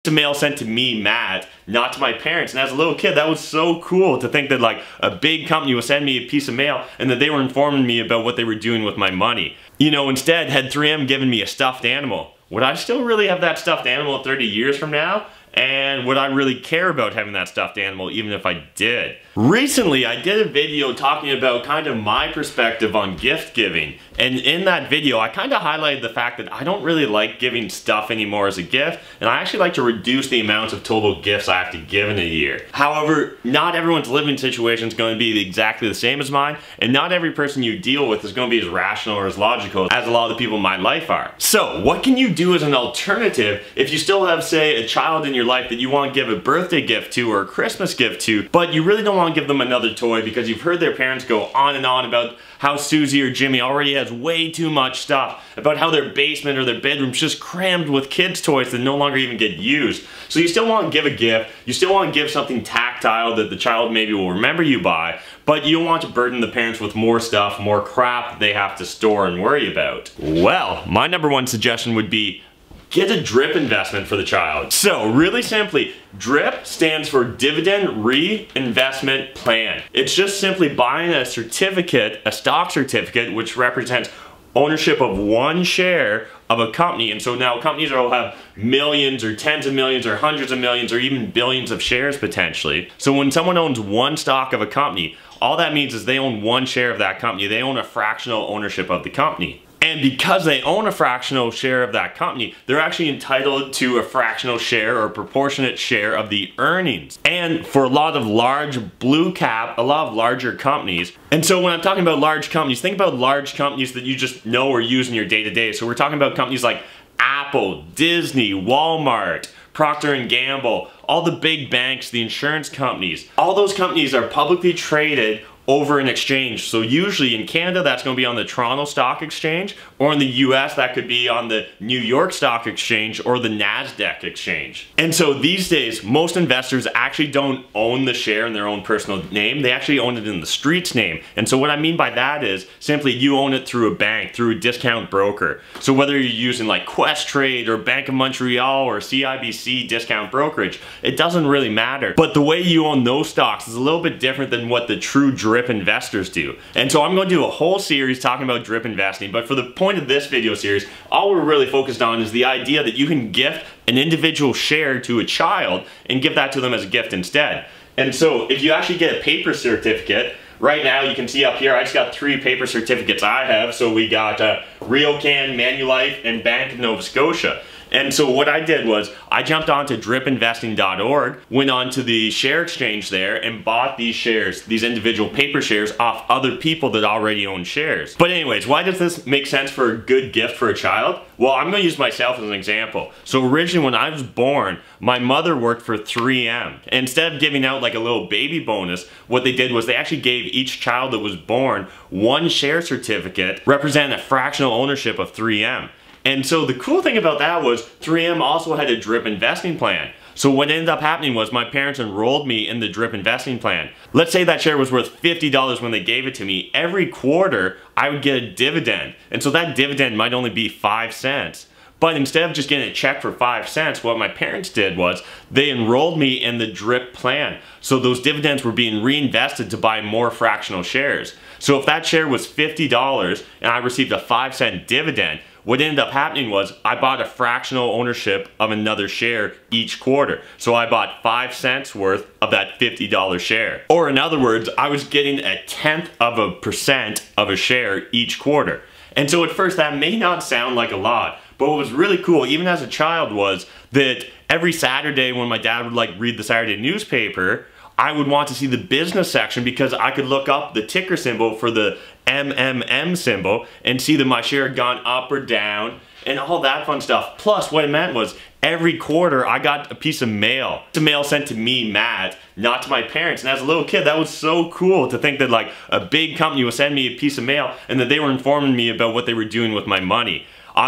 A mail sent to me, Matt, not to my parents. And as a little kid, that was so cool to think that like a big company was sending me a piece of mail and that they were informing me about what they were doing with my money. You know, instead, had 3M given me a stuffed animal, would I still really have that stuffed animal 30 years from now? And would I really care about having that stuffed animal even if I did? Recently, I did a video talking about kind of my perspective on gift giving. And in that video, I kind of highlighted the fact that I don't really like giving stuff anymore as a gift. And I actually like to reduce the amount of total gifts I have to give in a year. However, not everyone's living situation is going to be exactly the same as mine. And not every person you deal with is going to be as rational or as logical as a lot of the people in my life are. So what can you do as an alternative if you still have, say, a child in your life that you want to give a birthday gift to or a Christmas gift to, but you really don't want to give them another toy because you've heard their parents go on and on about how Susie or Jimmy already has way too much stuff, about how their basement or their bedroom's just crammed with kids' toys that no longer even get used. So you still want to give a gift, you still want to give something tactile that the child maybe will remember you by, but you don't want to burden the parents with more stuff, more crap that they have to store and worry about. Well, my number one suggestion would be get a DRIP investment for the child. So really simply, DRIP stands for Dividend Reinvestment Plan. It's just simply buying a certificate, a stock certificate, which represents ownership of one share of a company. And so now companies will have millions or tens of millions or hundreds of millions or even billions of shares potentially. So when someone owns one stock of a company, all that means is they own one share of that company. They own a fractional ownership of the company. And because they own a fractional share of that company, they're actually entitled to a fractional share or proportionate share of the earnings. And for a lot of large blue cap, a lot of larger companies. And so when I'm talking about large companies, think about large companies that you just know or use in your day-to-day. So we're talking about companies like Apple, Disney, Walmart, Procter & Gamble, all the big banks, the insurance companies. All those companies are publicly traded over an exchange. So usually in Canada, that's going to be on the Toronto Stock Exchange, or in the US, that could be on the New York Stock Exchange or the NASDAQ Exchange. And so these days, most investors actually don't own the share in their own personal name. They actually own it in the street's name. And so what I mean by that is simply you own it through a bank, through a discount broker. So whether you're using like Questrade or Bank of Montreal or CIBC discount brokerage, it doesn't really matter. But the way you own those stocks is a little bit different than what the true DRIP investors do. And so I'm going to do a whole series talking about DRIP investing, but for the point of this video series, all we're really focused on is the idea that you can gift an individual share to a child and give that to them as a gift instead. And so if you actually get a paper certificate, right now you can see up here, I just got 3 paper certificates I have. So we got RioCan, Manulife, and Bank of Nova Scotia. And so what I did was I jumped onto dripinvesting.org, went onto the share exchange there and bought these shares, these individual paper shares off other people that already own shares. But anyways, why does this make sense for a good gift for a child? Well, I'm going to use myself as an example. So originally when I was born, my mother worked for 3M. And instead of giving out like a little baby bonus, what they did was they actually gave each child that was born one share certificate representing a fractional ownership of 3M. And so the cool thing about that was 3M also had a DRIP investing plan. So what ended up happening was my parents enrolled me in the DRIP investing plan. Let's say that share was worth $50 when they gave it to me. Every quarter, I would get a dividend. And so that dividend might only be 5 cents. But instead of just getting a check for 5 cents, what my parents did was they enrolled me in the DRIP plan. So those dividends were being reinvested to buy more fractional shares. So if that share was $50 and I received a 5-cent dividend, what ended up happening was I bought a fractional ownership of another share each quarter. So I bought 5 cents worth of that $50 share. Or in other words, I was getting 0.1% of a share each quarter. And so at first that may not sound like a lot, but what was really cool, even as a child, was that every Saturday when my dad would like read the Saturday newspaper, I would want to see the business section because I could look up the ticker symbol for the MMM symbol and see that my share had gone up or down and all that fun stuff. Plus, what it meant was every quarter I got a piece of mail. The mail sent to me, Matt, not to my parents. And as a little kid, that was so cool to think that like a big company was sending me a piece of mail and that they were informing me about what they were doing with my money.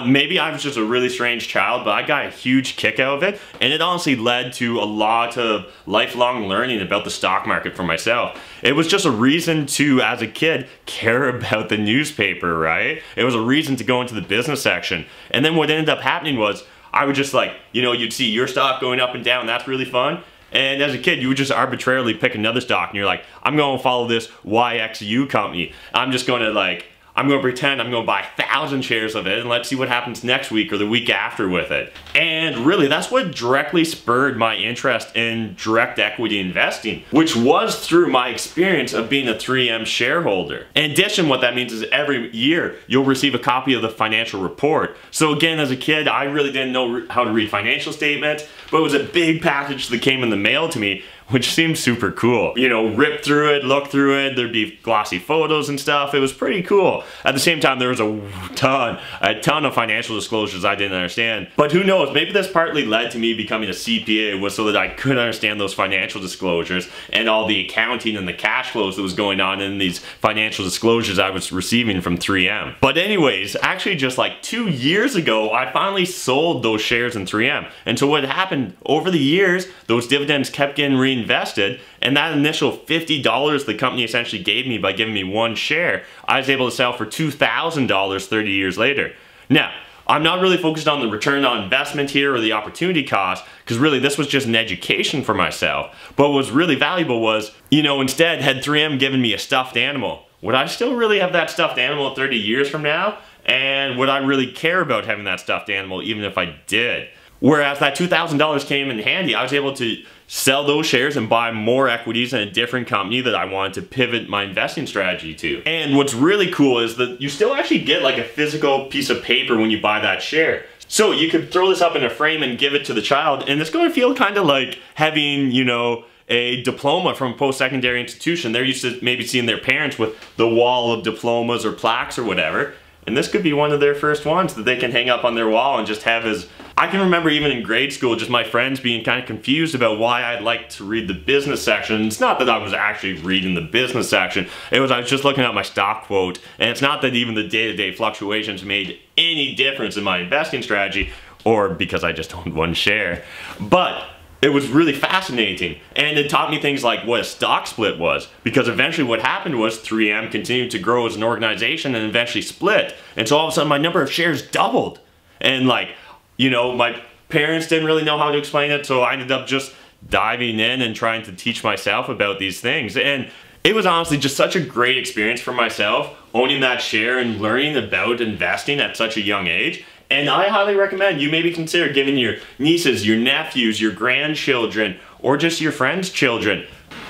Maybe I was just a really strange child, but I got a huge kick out of it, and it honestly led to a lot of lifelong learning about the stock market for myself. It was just a reason to, as a kid, care about the newspaper, right? It was a reason to go into the business section. And then what ended up happening was I would just like, you know, you'd see your stock going up and down. That's really fun. And as a kid, you would just arbitrarily pick another stock and you're like, I'm going to follow this XYZ Company. I'm just going to like, I'm going to pretend I'm going to buy 1,000 shares of it and let's see what happens next week or the week after with it. And really, that's what directly spurred my interest in direct equity investing, which was through my experience of being a 3M shareholder. In addition, what that means is every year you'll receive a copy of the financial report. So again, as a kid, I really didn't know how to read financial statements, but it was a big package that came in the mail to me, which seemed super cool. You know, rip through it, look through it, there'd be glossy photos and stuff. It was pretty cool. At the same time, there was a ton of financial disclosures I didn't understand. But who knows, maybe this partly led to me becoming a CPA, was so that I could understand those financial disclosures and all the accounting and the cash flows that was going on in these financial disclosures I was receiving from 3M. But anyways, actually just like 2 years ago, I finally sold those shares in 3M. And so what happened over the years, those dividends kept getting reinvested, and that initial $50 the company essentially gave me by giving me one share, I was able to sell for $2,000 30 years later. Now, I'm not really focused on the return on investment here or the opportunity cost, because really this was just an education for myself. But what was really valuable was, you know, instead had 3M given me a stuffed animal, would I still really have that stuffed animal 30 years from now? And would I really care about having that stuffed animal even if I did? Whereas that $2,000 came in handy, I was able to sell those shares and buy more equities in a different company that I wanted to pivot my investing strategy to. And what's really cool is that you still actually get like a physical piece of paper when you buy that share. So you could throw this up in a frame and give it to the child, and it's going to feel kind of like having, you know, a diploma from a post-secondary institution. They're used to maybe seeing their parents with the wall of diplomas or plaques or whatever. And this could be one of their first ones that they can hang up on their wall and just have as... I can remember even in grade school, just my friends being kind of confused about why I'd like to read the business section. It's not that I was actually reading the business section. It was I was just looking at my stock quote. And it's not that even the day-to-day fluctuations made any difference in my investing strategy, or because I just owned one share. But it was really fascinating, and it taught me things like what a stock split was, because eventually what happened was 3M continued to grow as an organization and eventually split, and so all of a sudden my number of shares doubled. And like, you know, my parents didn't really know how to explain it, so I ended up just diving in and trying to teach myself about these things. And it was honestly just such a great experience for myself, owning that share and learning about investing at such a young age. And I highly recommend you maybe consider giving your nieces, your nephews, your grandchildren, or just your friends' children,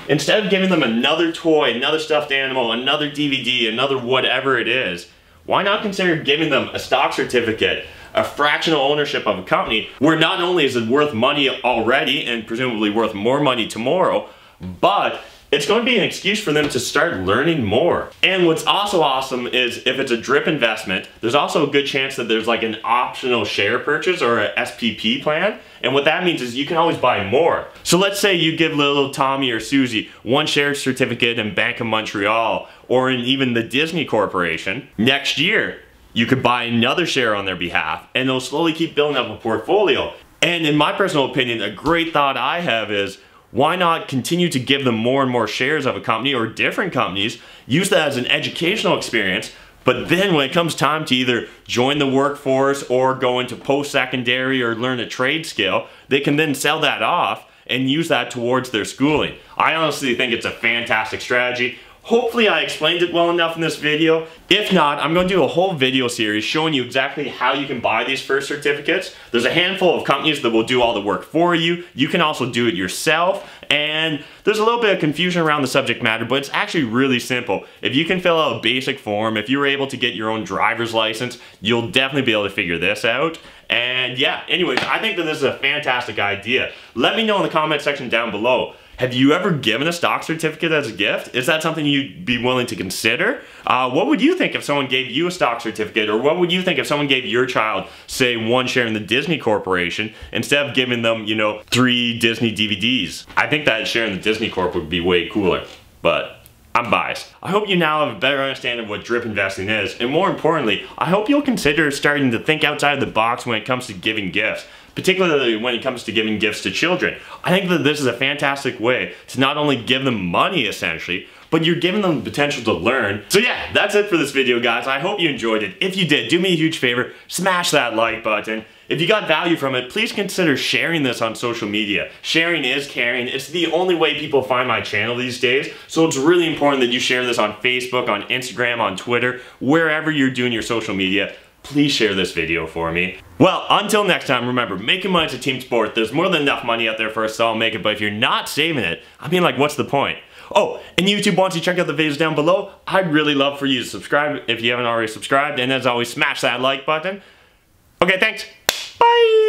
instead of giving them another toy, another stuffed animal, another DVD, another whatever it is, why not consider giving them a stock certificate, a fractional ownership of a company, where not only is it worth money already and presumably worth more money tomorrow, but it's going to be an excuse for them to start learning more. And what's also awesome is if it's a drip investment, there's also a good chance that there's like an optional share purchase or a SPP plan. And what that means is you can always buy more. So let's say you give little Tommy or Susie one share certificate in Bank of Montreal or in even the Disney Corporation. Next year, you could buy another share on their behalf and they'll slowly keep building up a portfolio. And in my personal opinion, a great thought I have is, why not continue to give them more and more shares of a company or different companies, use that as an educational experience, but then when it comes time to either join the workforce or go into post-secondary or learn a trade skill, they can then sell that off and use that towards their schooling. I honestly think it's a fantastic strategy. Hopefully I explained it well enough in this video. If not, I'm going to do a whole video series showing you exactly how you can buy these first certificates. There's a handful of companies that will do all the work for you. You can also do it yourself. And there's a little bit of confusion around the subject matter, but it's actually really simple. If you can fill out a basic form, if you were able to get your own driver's license, you'll definitely be able to figure this out. And yeah, anyways, I think that this is a fantastic idea. Let me know in the comment section down below. Have you ever given a stock certificate as a gift? Is that something you'd be willing to consider? What would you think if someone gave you a stock certificate? Or what would you think if someone gave your child, say, one share in the Disney Corporation instead of giving them, you know, 3 Disney DVDs? I think that share in the Disney Corp would be way cooler, but I'm biased. I hope you now have a better understanding of what drip investing is, and more importantly, I hope you'll consider starting to think outside the box when it comes to giving gifts, particularly when it comes to giving gifts to children. I think that this is a fantastic way to not only give them money essentially, but you're giving them the potential to learn. So yeah, that's it for this video, guys. I hope you enjoyed it. If you did, do me a huge favor, smash that like button. If you got value from it, please consider sharing this on social media. Sharing is caring. It's the only way people find my channel these days. So it's really important that you share this on Facebook, on Instagram, on Twitter, wherever you're doing your social media. Please share this video for me. Well, until next time, remember, making money is a team sport. There's more than enough money out there for us to all make it, but if you're not saving it, I mean, like, what's the point? Oh, and YouTube wants you to check out the videos down below. I'd really love for you to subscribe if you haven't already subscribed, and as always, smash that like button. Okay, thanks. Bye!